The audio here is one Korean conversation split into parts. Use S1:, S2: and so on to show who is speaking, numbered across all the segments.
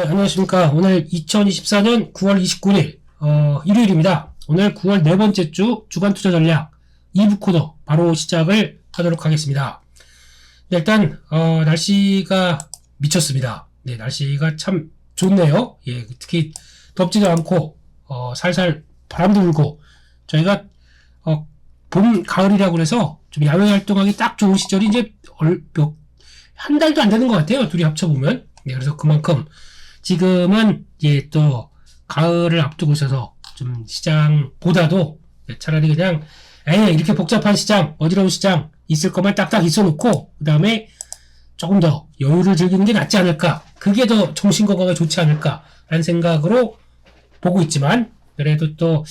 S1: 안녕하십니까. 오늘 2024년 9월 29일, 일요일입니다. 오늘 9월 네 번째 주 주간 투자 전략 2부 코너 바로 시작을 하도록 하겠습니다. 네, 일단, 날씨가 미쳤습니다. 네, 날씨가 참 좋네요. 예, 특히 덥지도 않고, 살살 바람도 불고, 저희가, 봄, 가을이라고 해서 좀 야외 활동하기 딱 좋은 시절이 이제 한 달도 안 되는 것 같아요. 둘이 합쳐보면. 네, 그래서 그만큼 지금은 이제 또 가을을 앞두고 있어서 좀 시장보다도 차라리 그냥 이렇게 복잡한 시장, 어지러운 시장 있을 것만 딱딱 있어 놓고 그 다음에 조금 더 여유를 즐기는 게 낫지 않을까, 그게 더 정신건강에 좋지 않을까 라는 생각으로 보고 있지만, 그래도 또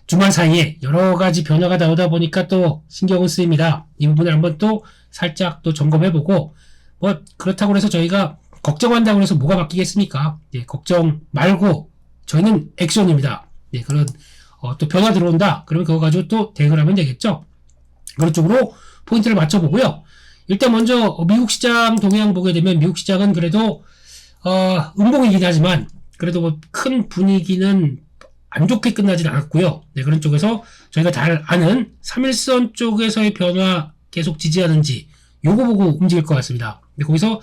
S1: 주말 사이에 여러 가지 변화가 나오다 보니까 또 신경은 쓰입니다. 이 부분을 한번 또 살짝 또 점검해보고, 뭐 그렇다고 해서 저희가 걱정한다고 해서 뭐가 바뀌겠습니까? 예, 걱정 말고 저희는 액션입니다. 예, 그런 또 변화 들어온다. 그러면 그거 가지고 또 대응을 하면 되겠죠. 그런 쪽으로 포인트를 맞춰보고요. 일단 먼저 미국 시장 동향 보게 되면, 미국 시장은 그래도 음봉이긴 하지만 그래도 뭐 큰 분위기는 안 좋게 끝나진 않았고요. 네, 그런 쪽에서 저희가 잘 아는 3일선 쪽에서의 변화 계속 지지하는지 요거 보고 움직일 것 같습니다. 근데 거기서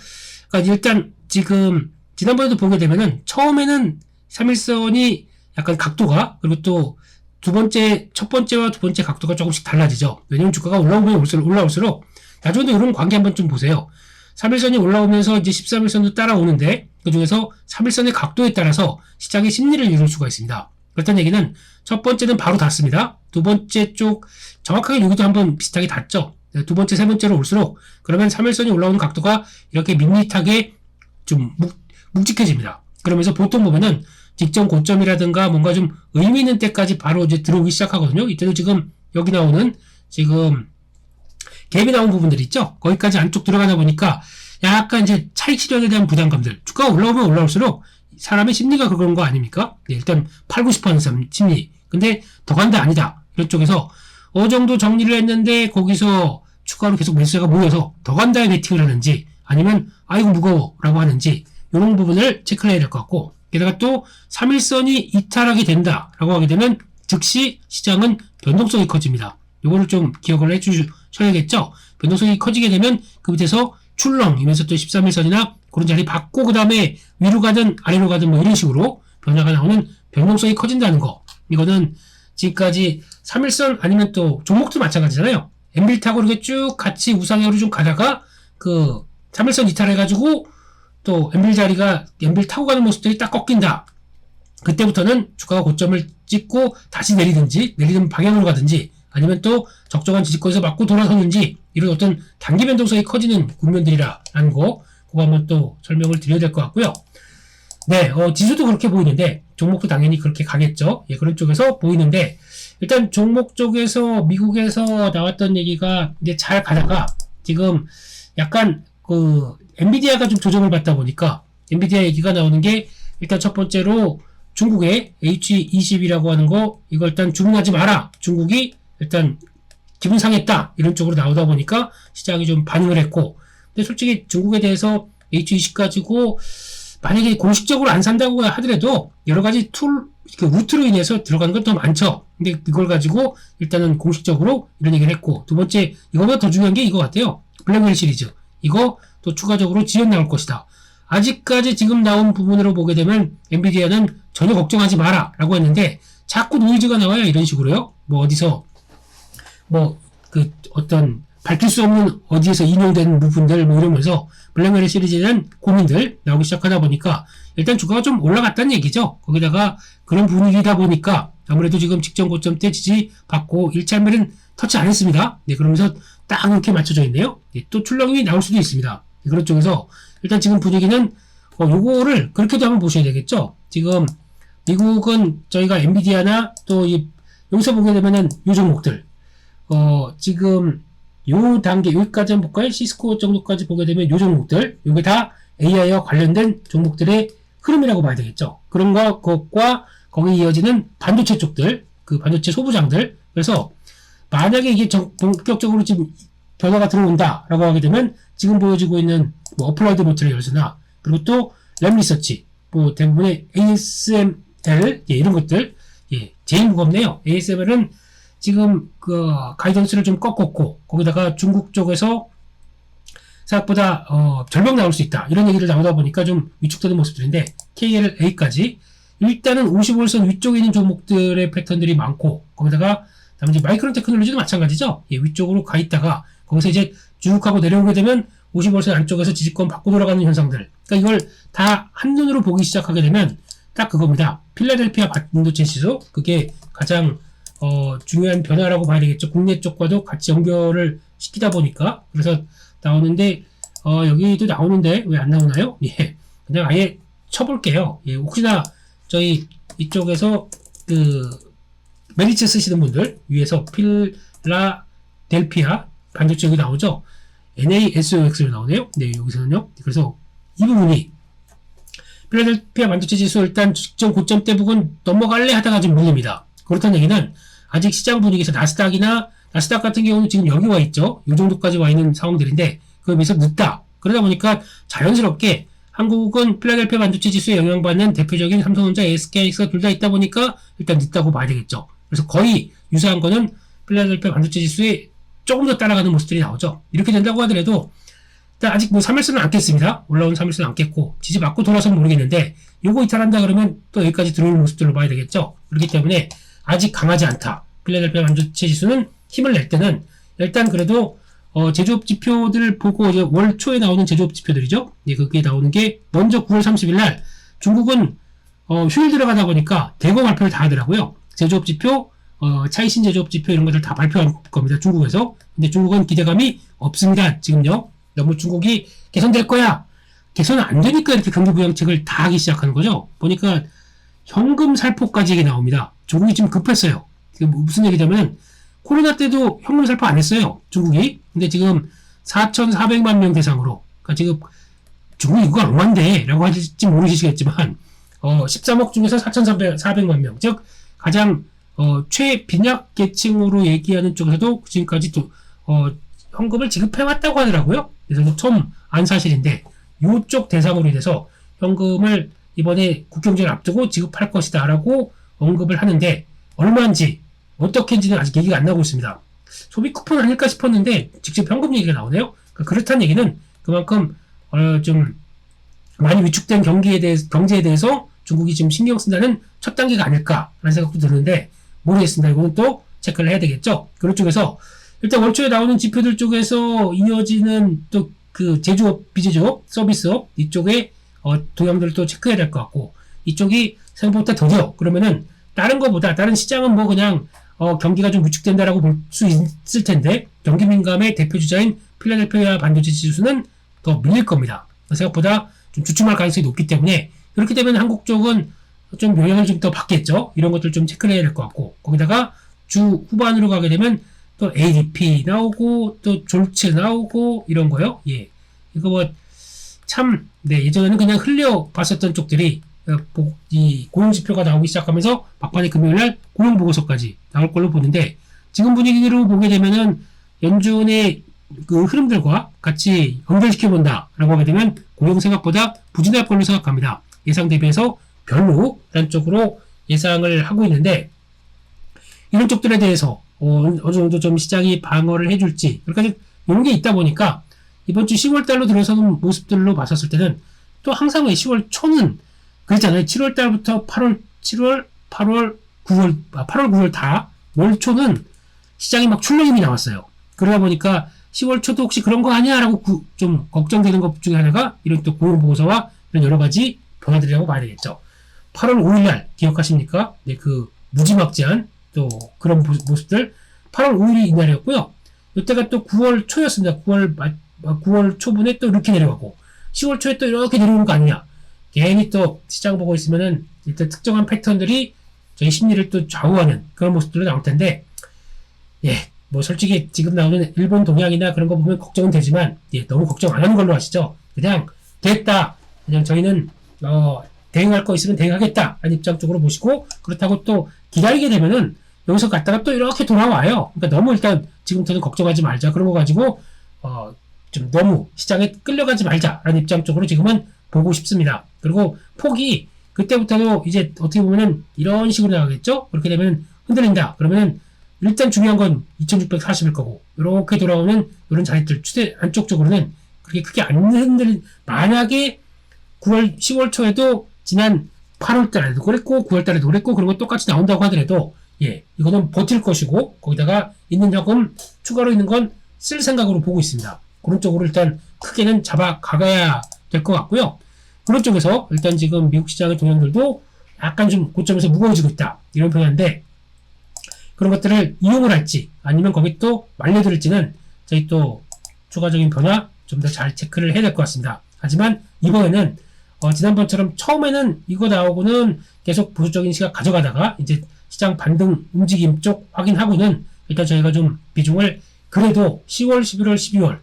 S1: 그러니까 일단 지금 지난번에도 보게 되면은 처음에는 3일선이 약간 각도가, 그리고 또 첫 번째와 두 번째 각도가 조금씩 달라지죠. 왜냐면 주가가 올라오면 올라올수록 나중에도 이런 관계 한번 좀 보세요. 3일선이 올라오면서 이제 13일선도 따라오는데 그 중에서 3일선의 각도에 따라서 시장의 심리를 이룰 수가 있습니다. 그렇다는 얘기는 첫 번째는 바로 닿습니다. 두 번째 쪽 정확하게 여기도 한번 비슷하게 닿죠. 두 번째, 세 번째로 올수록 그러면 3일선이 올라오는 각도가 이렇게 밋밋하게 좀 묵직해집니다. 그러면서 보통 보면은 직전 고점이라든가 뭔가 좀 의미 있는 때까지 바로 이제 들어오기 시작하거든요. 이때도 지금 여기 나오는 지금 갭이 나온 부분들 있죠. 거기까지 안쪽 들어가다 보니까 약간 이제 차익 실현에 대한 부담감들, 주가가 올라오면 올라올수록 사람의 심리가 그런 거 아닙니까? 네, 일단 팔고 싶어하는 심리. 근데 더 간다 아니다 이런 쪽에서 어느 정도 정리를 했는데 거기서 추가로 계속 매수세가 모여서 더 간다에 베팅을 하는지, 아니면 아이고 무거워 라고 하는지, 이런 부분을 체크를 해야 될 것 같고, 게다가 또 3일선이 이탈하게 된다 라고 하게 되면 즉시 시장은 변동성이 커집니다. 이거를 좀 기억을 해주셔야겠죠. 변동성이 커지게 되면 그 밑에서 출렁이면서 또 13일선이나 그런 자리 받고 그 다음에 위로 가든 아래로 가든 뭐 이런 식으로 변화가 나오는 변동성이 커진다는 거, 이거는 지금까지 3일선 아니면 또 종목도 마찬가지잖아요. 엔빌 타고 이렇게 쭉 같이 우상향으로 좀 가다가 그 3일선 이탈해가지고 또 엔빌 타고 가는 모습들이 딱 꺾인다. 그때부터는 주가가 고점을 찍고 다시 내리는 방향으로 가든지, 아니면 또 적정한 지지권에서 맞고 돌아서는지, 이런 어떤 단기 변동성이 커지는 국면들이라는 거, 그거 한번 또 설명을 드려야 될 것 같고요. 네, 지수도 그렇게 보이는데 종목도 당연히 그렇게 가겠죠. 예, 그런 쪽에서 보이는데, 일단 종목 쪽에서 미국에서 나왔던 얘기가 이제 잘 가다가 지금 약간 그 엔비디아가 좀 조정을 받다 보니까 엔비디아 얘기가 나오는 게, 일단 첫 번째로 중국의 H20이라고 하는 거, 이거 일단 주문하지 마라. 중국이 일단 기분 상했다. 이런 쪽으로 나오다 보니까 시장이 좀 반응을 했고, 근데 솔직히 중국에 대해서 H20 가지고 만약에 공식적으로 안 산다고 하더라도 여러 가지 루트로 인해서 들어가는 건 더 많죠. 근데 이걸 가지고 일단은 공식적으로 이런 얘기를 했고, 두 번째, 이거보다 더 중요한 게 이거 같아요. 블랙웰 시리즈. 이거 또 추가적으로 지원 나올 것이다. 아직까지 지금 나온 부분으로 보게 되면 엔비디아는 전혀 걱정하지 마라 라고 했는데 자꾸 노이즈가 나와요. 이런 식으로요. 뭐 어디서 어떤 밝힐 수 없는 어디에서 인용된 부분들 뭐 이러면서 블랙웰 시리즈는 고민들 나오기 시작하다 보니까 일단 주가가 좀 올라갔다는 얘기죠. 거기다가 그런 분위기다 보니까 아무래도 지금 직전 고점 때 지지받고 1차매는 터치 안 했습니다. 네, 그러면서 딱 이렇게 맞춰져 있네요. 네, 또 출렁이 나올 수도 있습니다. 네, 그런 쪽에서 일단 지금 분위기는 요거를 그렇게도 한번 보셔야 되겠죠. 지금 미국은 저희가 엔비디아나 또 여기서 보게 되면은 요 종목들 지금 요 단계 여기까지 한번 볼까요? 시스코 정도까지 보게 되면 요 종목들, 요게 다 AI와 관련된 종목들의 흐름이라고 봐야 되겠죠. 그런 것과 거기에 이어지는 반도체 쪽들, 그 반도체 소부장들. 그래서 만약에 이게 본격적으로 지금 변화가 들어온다라고 하게 되면 지금 보여지고 있는 뭐 어플라이드 모트리얼스나, 그리고 또 램리서치, 뭐 대부분의 ASML 이런 것들 제일 무겁네요. ASML은 지금 그 가이던스를 좀 꺾었고 거기다가 중국 쪽에서 생각보다 절벽 나올 수 있다 이런 얘기를 나오다 보니까 좀 위축되는 모습들인데 KLA까지 일단은 55일선 위쪽에 있는 종목들의 패턴들이 많고 거기다가 다음에 마이크론 테크놀로지도 마찬가지죠. 위쪽으로 가 있다가 거기서 이제 쭉 하고 내려오게 되면 55일선 안쪽에서 지지권 받고 돌아가는 현상들. 그러니까 이걸 다 한눈으로 보기 시작하게 되면 딱 그겁니다. 필라델피아 반도체 지수 그게 가장 중요한 변화라고 봐야 되겠죠. 국내 쪽과도 같이 연결을 시키다 보니까 그래서 나오는데 여기도 나오는데 왜 안 나오나요? 그냥 아예 쳐볼게요. 혹시나 저희 이쪽에서 그 메리츠 쓰시는 분들 위에서 필라델피아 반도체 여기 나오죠. NASOX로 나오네요. 네, 여기서는요. 그래서 이 부분이 필라델피아 반도체 지수 일단 직전 고점대 부분 넘어갈래 하다가 지금 물립니다. 그렇다는 얘기는 아직 시장 분위기에서 나스닥 같은 경우는 지금 여기 와 있죠. 이 정도까지 와 있는 상황들인데 그에 비해서 늦다. 그러다 보니까 자연스럽게 한국은 필라델피아 반도체 지수에 영향받는 대표적인 삼성전자, SK하이닉스가 둘 다 있다 보니까 일단 늦다고 봐야 되겠죠. 그래서 거의 유사한 거는 필라델피아 반도체 지수에 조금 더 따라가는 모습들이 나오죠. 이렇게 된다고 하더라도 일단 아직 뭐 3일선은 안겠습니다. 올라온 3일선은 안겠고 지지 맞고 돌아서는 모르겠는데 요거 이탈한다 그러면 또 여기까지 들어오는 모습들을 봐야 되겠죠. 그렇기 때문에 아직 강하지 않다. 필라델피아 반도체 지수는 힘을 낼 때는 일단 그래도 제조업 지표들을 보고 이제 월 초에 나오는 제조업 지표들이죠. 그게 나오는 게 먼저 9월 30일 날 중국은 휴일 들어가다 보니까 대거 발표를 다 하더라고요. 제조업 지표, 차이신 제조업 지표 이런 것들 다 발표할 겁니다. 중국에서. 근데 중국은 기대감이 없습니다. 지금요. 너무 중국이 개선될 거야. 개선 안 되니까 이렇게 경기 부양책을 다 하기 시작하는 거죠. 보니까 현금 살포까지 이게 나옵니다. 중국이 지금 급했어요. 무슨 얘기냐면 코로나 때도 현금 살포 안 했어요. 중국이. 근데 지금 4,400만 명 대상으로. 그러니까 지금 중국이 이거 얼마인데? 라고 하실지 모르시겠지만 13억 중에서 4,400만 명. 즉 가장 최빈약 계층으로 얘기하는 쪽에서도 지금까지 또 현금을 지급해왔다고 하더라고요. 그래서 처음 안 사실인데 이쪽 대상으로 인해서 현금을 이번에 국경제를 앞두고 지급할 것이다 라고 언급을 하는데 얼마인지 어떻게인지는 아직 얘기가 안 나오고 있습니다. 소비 쿠폰 아닐까 싶었는데 직접 현금 얘기가 나오네요. 그러니까 그렇다는 얘기는 그만큼 좀 많이 위축된 경제에 대해서 중국이 지금 신경 쓴다는 첫 단계가 아닐까라는 생각도 드는데 모르겠습니다. 이거는 또 체크를 해야 되겠죠. 그런 쪽에서 일단 월초에 나오는 지표들 쪽에서 이어지는 또 그 제조업, 비제조업, 서비스업 이쪽에 동향들을 또 체크해야 될 것 같고 이쪽이 생각보다 더뎌. 그러면은 다른 시장은 뭐 그냥 경기가 좀 위축된다라고 볼 수 있을 텐데 경기 민감의 대표 주자인 필라델피아 반도체 지수는 더 밀릴 겁니다. 생각보다 좀 주춤할 가능성이 높기 때문에 그렇게 되면 한국 쪽은 좀 영향을 좀 더 받겠죠. 이런 것들 좀 체크를 해야 될 것 같고 거기다가 주 후반으로 가게 되면 또 ADP 나오고 또 졸츠 나오고 이런 거요. 이거 뭐 참 예전에는 그냥 흘려봤었던 쪽들이 이 고용지표가 나오기 시작하면서 막판에 금요일날 고용보고서까지 나올 걸로 보는데 지금 분위기로 보게 되면은 연준의 그 흐름들과 같이 연결시켜본다라고 하게 되면 고용 생각보다 부진할 걸로 생각합니다. 예상 대비해서 별로라는 쪽으로 예상을 하고 있는데 이런 쪽들에 대해서 어느 정도 좀 시장이 방어를 해줄지 여기까지 이런 게 있다 보니까 이번 주 10월달로 들어서는 모습들로 봤었을 때는 또 항상 10월 초는 그랬잖아요. 7월달부터 8월, 8월, 9월 다 월 초는 시장이 막 출렁임이 나왔어요. 그러다 보니까 10월 초도 혹시 그런 거 아니야? 라고 좀 걱정되는 것 중에 하나가 이런 또 고용보고서와 이런 여러 가지 변화들이라고 봐야 되겠죠. 8월 5일날 기억하십니까? 그 무지막지한 또 그런 모습들 8월 5일이 이날이었고요. 이때가 또 9월 초였습니다. 9월 초분에 또 이렇게 내려가고 10월 초에 또 이렇게 내려오는 거 아니냐. 괜히 또 시장 보고 있으면은 일단 특정한 패턴들이 저희 심리를 또 좌우하는 그런 모습들로 나올 텐데 뭐 솔직히 지금 나오는 일본 동향이나 그런 거 보면 걱정은 되지만 너무 걱정 안 하는 걸로 아시죠? 그냥 됐다. 그냥 저희는 대응할 거 있으면 대응하겠다 라는 입장 쪽으로 보시고 그렇다고 또 기다리게 되면은 여기서 갔다가 또 이렇게 돌아와요. 그러니까 너무 일단 지금부터는 걱정하지 말자. 그런 거 가지고 좀 너무 시장에 끌려가지 말자라는 입장 쪽으로 지금은 보고 싶습니다. 그리고 폭이 그때부터도 이제 어떻게 보면은 이런 식으로 나가겠죠? 그렇게 되면 흔들린다. 그러면은 일단 중요한 건 2640일 거고, 이렇게 돌아오는 이런 자리들, 추세 안쪽 쪽으로는 그렇게 크게 안 흔들린, 만약에 9월, 10월 초에도 지난 8월 달에도 그랬고, 9월 달에도 그랬고, 그런 거 똑같이 나온다고 하더라도, 예, 이거는 버틸 것이고, 거기다가 있는 자금, 추가로 있는 건 쓸 생각으로 보고 있습니다. 그런 쪽으로 일단 크게는 잡아가야 될 것 같고요. 그런 쪽에서 일단 지금 미국 시장의 동향들도 약간 좀 고점에서 무거워지고 있다. 이런 변화인데, 그런 것들을 이용을 할지, 아니면 거기 또 말려들을지는 저희 또 추가적인 변화 좀 더 잘 체크를 해야 될 것 같습니다. 하지만 이번에는 지난번처럼 처음에는 이거 나오고는 계속 보수적인 시각 가져가다가 이제 시장 반등 움직임 쪽 확인하고는 일단 저희가 좀 비중을 그래도 10월, 11월,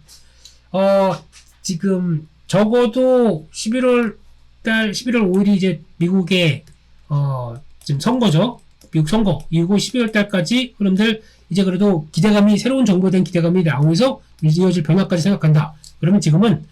S1: 12월 지금 적어도 11월 5일이 이제 미국의 지금 선거죠. 미국 선거 이후 12월 달까지 흐름들 이제 그래도 기대감이 새로운 정부에 대한 기대감이 나오면서 이어질 변화까지 생각한다. 그러면 지금은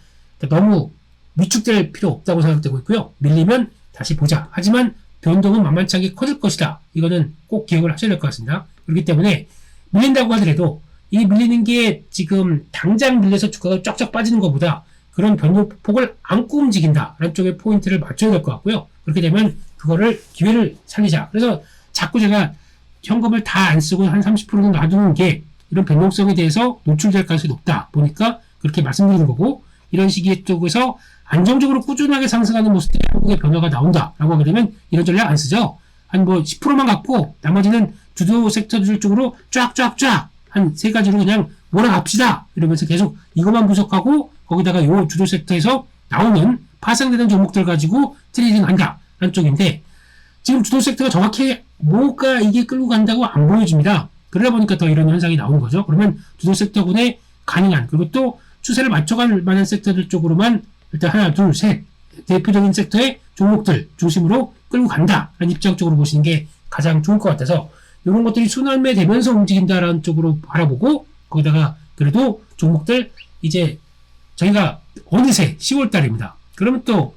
S1: 너무 위축될 필요 없다고 생각되고 있고요. 밀리면 다시 보자. 하지만 변동은 만만치 않게 커질 것이다. 이거는 꼭 기억을 하셔야 될 것 같습니다. 그렇기 때문에 밀린다고 하더라도 이 밀리는 게 지금 당장 밀려서 주가가 쫙쫙 빠지는 것보다 그런 변동폭을 안고 움직인다라는 쪽에 포인트를 맞춰야 될 것 같고요. 그렇게 되면 그거를 기회를 살리자. 그래서 자꾸 제가 현금을 다 안 쓰고 한 30%는 놔두는 게 이런 변동성에 대해서 노출될 가능성이 높다 보니까 그렇게 말씀드리는 거고, 이런 시기에 쪽에서 안정적으로 꾸준하게 상승하는 모습들이 한국의 변화가 나온다라고 하게 되면 이런 전략 안 쓰죠. 한 뭐 10%만 갖고 나머지는 주도 섹터들 쪽으로 쫙쫙쫙 한 세 가지로 그냥 몰아갑시다. 이러면서 계속 이것만 분석하고 거기다가 요 주도 섹터에서 나오는 파생되는 종목들 가지고 트레이딩 한다라는 쪽인데, 지금 주도 섹터가 정확히 뭐가 이게 끌고 간다고 안 보여줍니다. 그러다 보니까 더 이런 현상이 나오는 거죠. 그러면 주도 섹터군에 가능한, 그리고 또 추세를 맞춰갈 만한 섹터들 쪽으로만 일단 하나, 둘, 셋 대표적인 섹터의 종목들 중심으로 끌고 간다라는 입장 쪽으로 보시는 게 가장 좋을 것 같아서, 이런 것들이 순환매되면서 움직인다라는 쪽으로 바라보고, 거기다가 그래도 종목들 이제 저희가 어느새 10월 달입니다. 그러면 또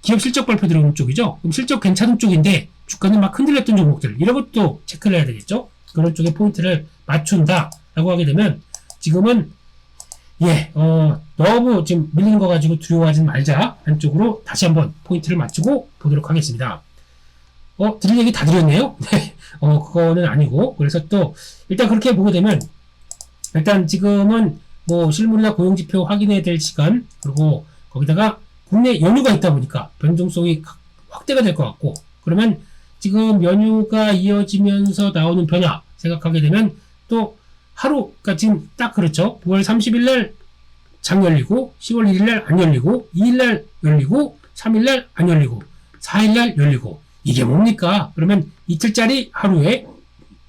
S1: 기업 실적 발표 들어오는 쪽이죠. 그럼 실적 괜찮은 쪽인데 주가는 막 흔들렸던 종목들, 이런 것도 체크를 해야 되겠죠. 그런 쪽에 포인트를 맞춘다라고 하게 되면 지금은 너무 지금 밀리는 거 가지고 두려워하지 말자 한쪽으로 다시 한번 포인트를 맞추고 보도록 하겠습니다. 드릴 얘기 다 드렸네요. 네. 그거는 아니고, 그래서 또 일단 그렇게 보게 되면 일단 지금은 뭐 실물이나 고용지표 확인해야 될 시간, 그리고 거기다가 국내 연휴가 있다 보니까 변동성이 확대가 될 것 같고, 그러면 지금 연휴가 이어지면서 나오는 변화 생각하게 되면 또 하루, 그러니까 지금 딱 그렇죠. 9월 30일 날 장 열리고, 10월 1일 날 안 열리고, 2일 날 열리고, 3일 날 안 열리고, 4일 날 열리고, 이게 뭡니까? 그러면 이틀짜리 하루에,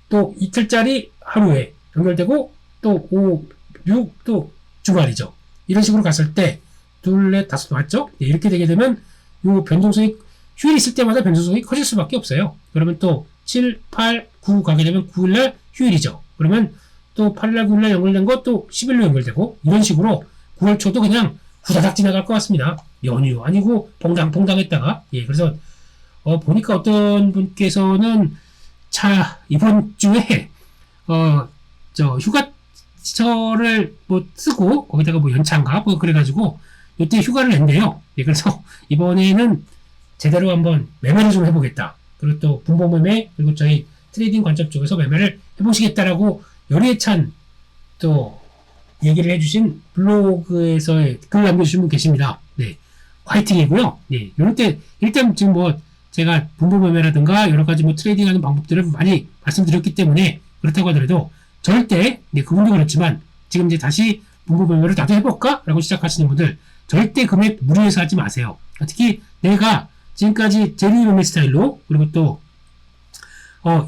S1: 또 이틀짜리 하루에 연결되고, 또 5, 6, 또 주말이죠. 이런 식으로 갔을 때, 둘, 넷, 다섯 맞죠? 이렇게 되게 되면, 요 변동성이, 휴일 있을 때마다 변동성이 커질 수밖에 없어요. 그러면 또 7, 8, 9 가게 되면 9일날 휴일이죠. 그러면 또 8일날, 9일날 연결된 거 또 10일로 연결되고, 이런 식으로 9월 초도 그냥 후다닥 지나갈 것 같습니다. 연휴 아니고 퐁당퐁당 했다가. 그래서 보니까 어떤 분께서는 이번 주에 휴가철을 뭐 쓰고 거기다가 뭐 연차인가 뭐 그래가지고 이때 휴가를 냈네요. 그래서 이번에는 제대로 한번 매매를 좀 해보겠다. 그리고 또 분봉 매매, 그리고 저희 트레이딩 관점 쪽에서 매매를 해보시겠다라고 열의에 찬 또 얘기를 해주신 블로그에서 글 남겨주신 분 계십니다. 네. 화이팅이고요. 네. 이럴 때, 일단 지금 뭐, 제가 분봉 매매라든가 여러 가지 뭐 트레이딩 하는 방법들을 많이 말씀드렸기 때문에 그렇다고 하더라도 절대, 그분도 그렇지만 지금 이제 다시 분봉 매매를 나도 해볼까? 라고 시작하시는 분들 절대 금액 무리해서 하지 마세요. 특히 내가 지금까지 제리 매매 스타일로, 그리고 또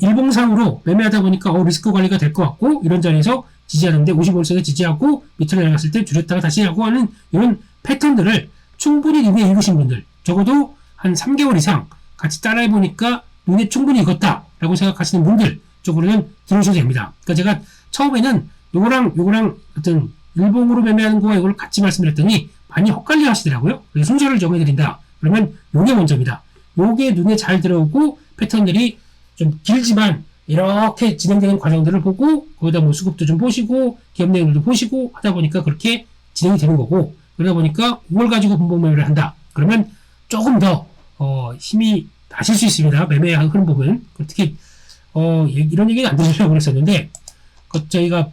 S1: 일봉상으로 매매하다 보니까 리스크 관리가 될 것 같고, 이런 자리에서 지지하는데 55일선에 지지하고 밑으로 내려갔을 때 줄였다가 다시 하고 하는 이런 패턴들을 충분히 눈에 익으신 분들, 적어도 한 3개월 이상 같이 따라해보니까 눈에 충분히 익었다라고 생각하시는 분들 쪽으로는 들어오셔도 됩니다. 그러니까 제가 처음에는 요거랑 어떤 일봉으로 매매하는 거와 이걸 같이 말씀드렸더니 많이 헛갈려 하시더라고요. 그래서 순서를 정해드린다. 그러면 요게 먼저입니다. 요게 눈에 잘 들어오고 패턴들이 좀 길지만 이렇게 진행되는 과정들을 보고 거기다 뭐 수급도 좀 보시고 기업 내용들도 보시고 하다 보니까 그렇게 진행이 되는 거고, 그러다 보니까 이걸 가지고 분봉 매매를 한다. 그러면 조금 더 힘이 나실 수 있습니다. 매매의 흐름 보면. 특히 이런 얘기는 안 들으려고 그랬었는데 저희가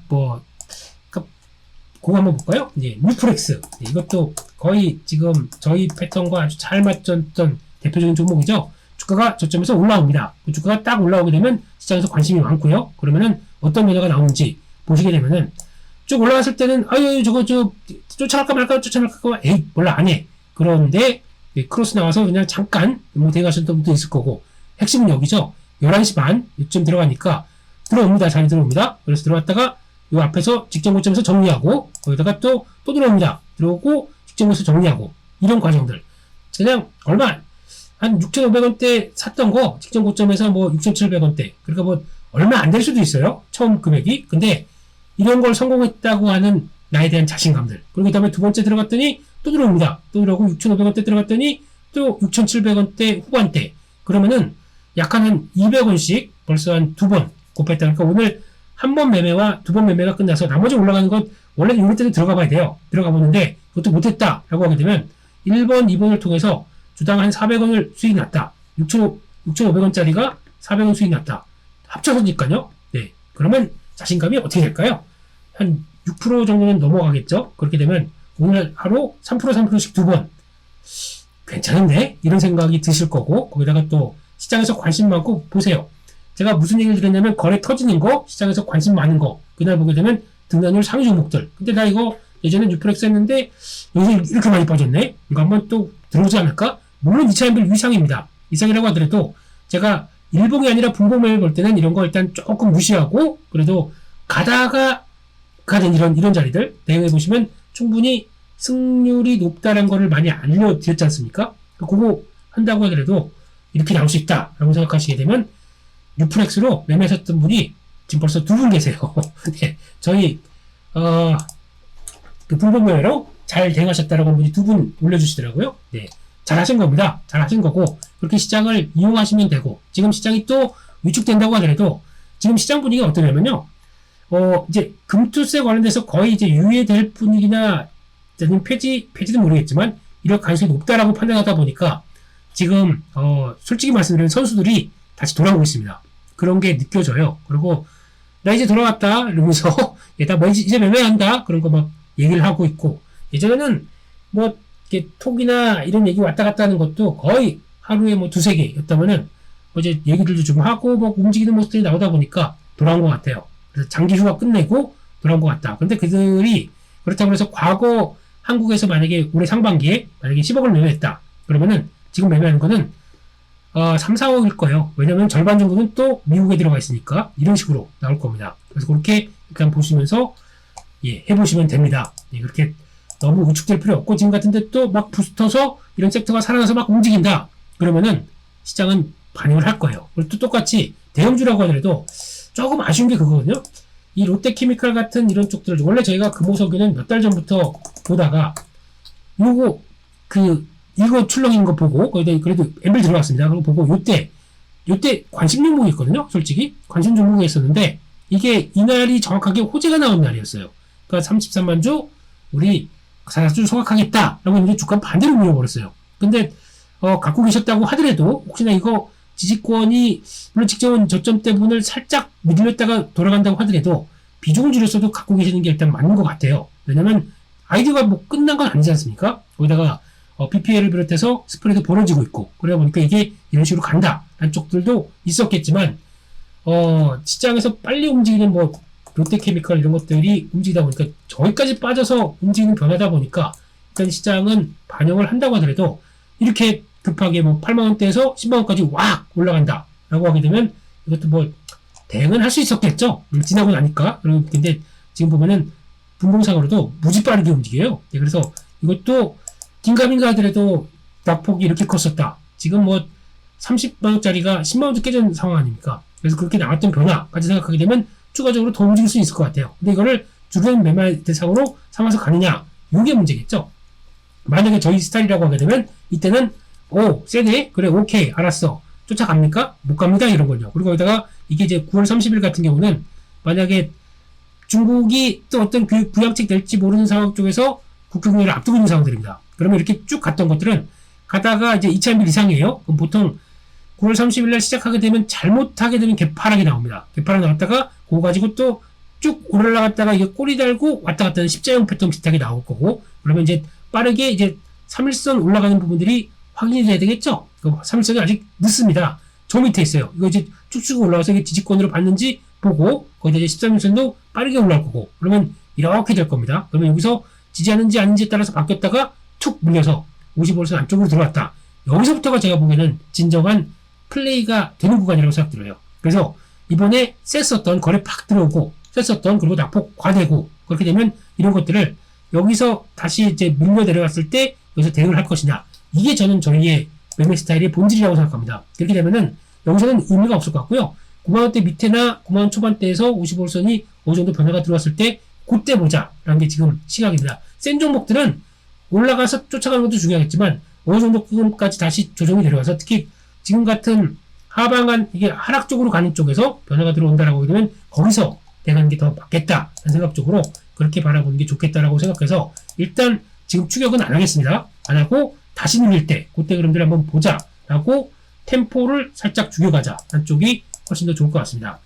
S1: 그거 한번 볼까요? 이제 뉴프렉스, 이것도 거의 지금 저희 패턴과 아주 잘 맞췄던 대표적인 종목이죠. 주가가 저점에서 올라옵니다. 그 주가가 딱 올라오게 되면 시장에서 관심이 많고요. 그러면은 어떤 변화가 나오는지 보시게 되면은 쭉 올라갔을 때는 아유 저거 쫓아갈까 말까 에이 몰라 안 해. 그런데 크로스 나와서 그냥 잠깐 대가셨던 분도 있을 거고, 핵심은 여기죠. 11시 반 이쯤 들어가니까 들어옵니다. 잘 들어옵니다. 그래서 들어왔다가 요 앞에서 직전 고점에서 정리하고 거기다가 또 들어옵니다. 들어오고 직전 고점에서 정리하고, 이런 과정들 그냥 얼마 한 6,500원대 샀던 거 직전 고점에서 뭐 6,700원대, 그러니까 뭐 얼마 안 될 수도 있어요. 처음 금액이. 근데 이런 걸 성공했다고 하는 나에 대한 자신감들, 그리고 그 다음에 두 번째 들어갔더니 또 들어옵니다. 또 들어오고 6,500원대 들어갔더니 또 6,700원대 후반대, 그러면은 약간 한 200원씩 벌써 한 두 번 곱했다. 그러니까 오늘 한 번 매매와 두 번 매매가 끝나서 나머지 올라가는 건 원래는 이럴 때도 들어가 봐야 돼요. 들어가 보는데 그것도 못했다 라고 하게 되면 1번, 2번을 통해서 주당 한 400원을 수익이 났다. 6,500원짜리가 400원 수익이 났다. 합쳐서니까요. 네. 그러면 자신감이 어떻게 될까요? 한 6% 정도는 넘어가겠죠? 그렇게 되면 오늘 하루 3%, 3%씩 두 번. 괜찮은데? 이런 생각이 드실 거고, 거기다가 또 시장에서 관심 많고, 보세요. 제가 무슨 얘기를 드렸냐면, 거래 터지는 거, 시장에서 관심 많은 거, 그날 보게 되면 등단율 상위 종목들. 근데 나 이거 예전에 뉴프렉스 했는데, 요새 이렇게 많이 빠졌네? 이거 한번 또 들어오지 않을까? 물론 2차인별 위상입니다. 이상이라고 하더라도, 제가 일봉이 아니라 분봉매매 볼 때는 이런 거 일단 조금 무시하고, 그래도 가다가 가는 이런 자리들, 대응해 보시면 충분히 승률이 높다는 거를 많이 알려드렸지 않습니까? 그거 한다고 하더라도 이렇게 나올 수 있다 라고 생각하시게 되면 뉴프렉스로 매매하셨던 분이 지금 벌써 두 분 계세요. 네, 저희 그 분봉매매로 잘 대응하셨다라고 한 분이 두 분 올려주시더라고요. 네, 잘 하신 겁니다. 잘 하신 거고, 그렇게 시장을 이용하시면 되고, 지금 시장이 또 위축된다고 하더라도 지금 시장 분위기가 어떠냐면요, 이제 금투세 관련돼서 거의 이제 유예될 분위기나 아니면 폐지는 모르겠지만 이럴 가능성이 높다라고 판단하다 보니까 지금 솔직히 말씀드리면 선수들이 다시 돌아오고 있습니다. 그런 게 느껴져요. 그리고 나 이제 돌아왔다 이러면서 얘다 뭐 이제 매매한다 그런 거 막 얘기를 하고 있고, 예전에는 뭐 이렇게 톡이나 이런 얘기 왔다 갔다 하는 것도 거의 하루에 뭐 두세 개였다면은 이제 얘기들도 좀 하고 뭐 움직이는 모습들이 나오다 보니까 돌아온 것 같아요. 그래서 장기 휴가 끝내고 돌아온 것 같다. 근데 그들이 그렇다고 해서 과거 한국에서 만약에 올해 상반기에 만약에 10억을 매매했다. 그러면은 지금 매매하는 거는 3, 4억일 거예요. 왜냐면 절반 정도는 또 미국에 들어가 있으니까 이런 식으로 나올 겁니다. 그래서 그렇게 일단 보시면서 해보시면 됩니다. 그렇게 너무 우측될 필요 없고, 지금 같은데 또 막 붙어서 이런 섹터가 살아나서 막 움직인다. 그러면은 시장은 반영을 할 거예요. 그리고 또 똑같이 대형주라고 하더라도 조금 아쉬운 게 그거거든요. 이 롯데케미칼 같은 이런 쪽들을 원래 저희가 금호석유는 몇 달 전부터 보다가 이거 출렁인 거 보고 거기다 그래도 엠벨 들어갔습니다. 그리고 보고 요때 관심 종목이 있거든요. 솔직히 관심 종목이 있었는데 이게 이날이 정확하게 호재가 나온 날이었어요. 그러니까 33만 주 우리 4주 소각하겠다라고 했는데 주가 반대로 밀어버렸어요. 근데 갖고 계셨다고 하더라도 혹시나 이거 지지권이 물론 직전 저점 때문에 살짝 밀렸다가 돌아간다고 하더라도 비중을 줄였어도 갖고 계시는 게 일단 맞는 것 같아요. 왜냐면 아이디어가 뭐 끝난 건 아니지 않습니까? 거기다가 BPL을 비롯해서 스프레드 벌어지고 있고, 그러다 보니까 이게 이런 식으로 간다 라는 쪽들도 있었겠지만 시장에서 빨리 움직이는 뭐 롯데케미칼 이런 것들이 움직이다 보니까 저기까지 빠져서 움직이는 변화다 보니까 일단 시장은 반영을 한다고 하더라도 이렇게 급하게 뭐 8만원대에서 10만원까지 왁 올라간다 라고 하게 되면 이것도 뭐 대응은 할 수 있었겠죠. 지나고 나니까. 근데 지금 보면은 분봉상으로도 무지 빠르게 움직여요. 그래서 이것도 긴가민가 하더라도 낙폭이 이렇게 컸었다. 지금 뭐 30만원짜리가 10만원도 깨진 상황 아닙니까? 그래서 그렇게 나왔던 변화까지 생각하게 되면 추가적으로 더 움직일 수 있을 것 같아요. 근데 이거를 주된 매매 대상으로 삼아서 가느냐, 이게 문제겠죠. 만약에 저희 스타일이라고 하게 되면 이때는 오 세네 그래 오케이 알았어 쫓아갑니까? 못 갑니다 이런 거죠. 그리고 여기다가 이게 이제 9월 30일 같은 경우는 만약에 중국이 또 어떤 그 부양책 낼지 모르는 상황 쪽에서 국경을 앞두고 있는 상황들입니다. 그러면 이렇게 쭉 갔던 것들은 가다가 이제 2,000일 이상이에요. 그럼 보통 9월 30일 날 시작하게 되면 잘못하게 되면 개파락이 나옵니다. 개파락 나왔다가 그거 가지고 또 쭉 올라갔다가 이게 꼬리 달고 왔다 갔다 하는 십자형 패턴 비슷하게 나올 거고 그러면 이제 빠르게 이제 3일선 올라가는 부분들이 확인이 돼야 되겠죠? 3일선이 아직 늦습니다. 저 밑에 있어요. 이거 이제 쭉쭉 올라와서 이게 지지권으로 봤는지 보고 거기다 이제 13일선도 빠르게 올라올 거고 그러면 이렇게 될 겁니다. 그러면 여기서 지지하는지 아닌지에 따라서 바뀌었다가 툭 물려서 55선 안쪽으로 들어왔다. 여기서부터가 제가 보기에는 진정한 플레이가 되는 구간이라고 생각 들어요. 그래서 이번에 셌었던 거래 팍 들어오고 셌었던 그리고 낙폭 과되고 그렇게 되면 이런 것들을 여기서 다시 이제 밀려 내려갔을 때 여기서 대응을 할 것이냐 이게 저는 저희의 매매 스타일의 본질이라고 생각합니다. 그렇게 되면은 여기서는 의미가 없을 것 같고요. 9만원대 밑에나 9만원 초반대에서 55선이 어느 정도 변화가 들어왔을 때 그때 보자라는 게 지금 시각입니다. 센 종목들은 올라가서 쫓아가는 것도 중요하겠지만 어느 정도까지 다시 조정이 내려와서 특히 지금 같은 하방한 이게 하락 쪽으로 가는 쪽에서 변화가 들어온다라고 하게 되면 거기서 대가는 게 더 맞겠다라는 생각 쪽으로 그렇게 바라보는 게 좋겠다라고 생각해서 일단 지금 추격은 안 하겠습니다. 안 하고 다시 눌릴 때 그때 그림들 한번 보자라고 템포를 살짝 죽여가자 한 쪽이 훨씬 더 좋을 것 같습니다.